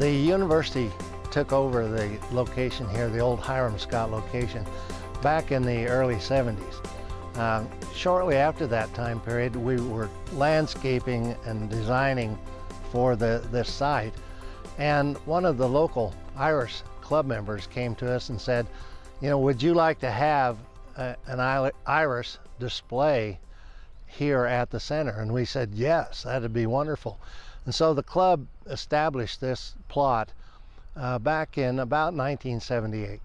The university took over the location here, the old Hiram Scott location, back in the early 70s. Shortly after that time period, we were landscaping and designing for this site, and one of the local Iris club members came to us and said, you know, would you like to have an iris display here at the center? And we said, yes, that'd be wonderful. And so the club established this plot back in about 1978.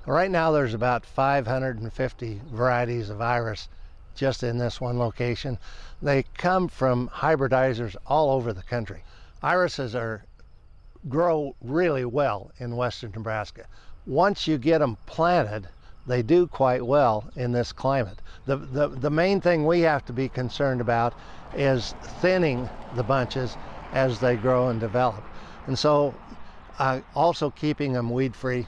Right now there's about 550 varieties of iris just in this one location. They come from hybridizers all over the country. Irises grow really well in western Nebraska. Once you get them planted, they do quite well in this climate. The main thing we have to be concerned about is thinning the bunches as they grow and develop. And so also keeping them weed-free.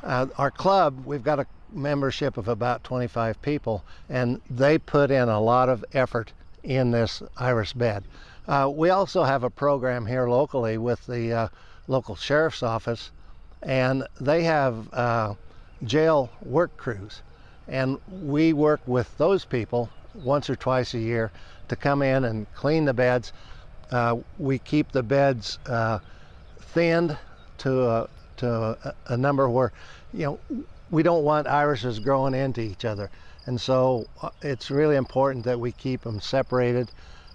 Our club, we've got a membership of about 25 people, and they put in a lot of effort in this iris bed. We also have a program here locally with the local sheriff's office, and they have jail work crews, and we work with those people once or twice a year to come in and clean the beds. We keep the beds thinned to a number where, you know, we don't want irises growing into each other, and so it's really important that we keep them separated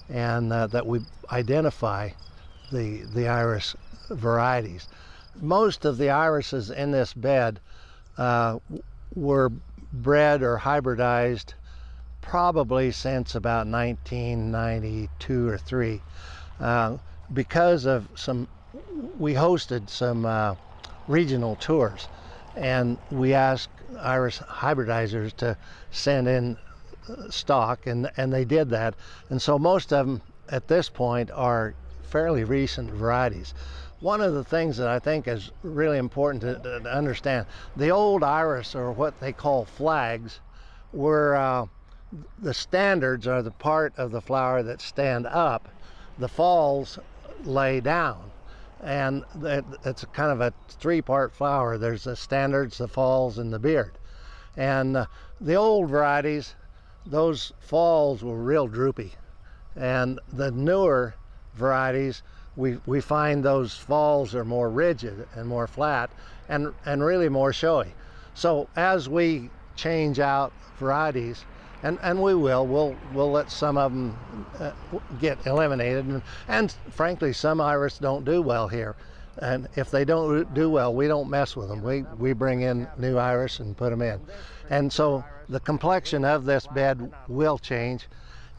and that we identify the iris varieties. Most of the irises in this bed were bred or hybridized probably since about 1992 or 3. Because of we hosted some regional tours, and we asked iris hybridizers to send in stock, and they did that. And so most of them at this point are fairly recent varieties. One of the things that I think is really important to understand, the old iris, or what they call flags, were the standards are the part of the flower that stand up. The falls lay down, and it's kind of a 3-part flower. There's the standards, the falls, and the beard. And the old varieties, those falls were real droopy, and the newer varieties, we find those falls are more rigid and more flat and really more showy. So as we change out varieties, and we'll let some of them get eliminated, and frankly some iris don't do well here, and if they don't do well, we don't mess with them. We bring in new iris and put them in, and so the complexion of this bed will change.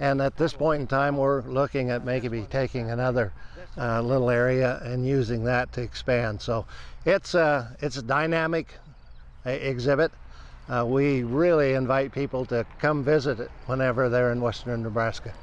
And at this point in time, we're looking at maybe taking another little area and using that to expand. So it's a dynamic exhibit. We really invite people to come visit it whenever they're in western Nebraska.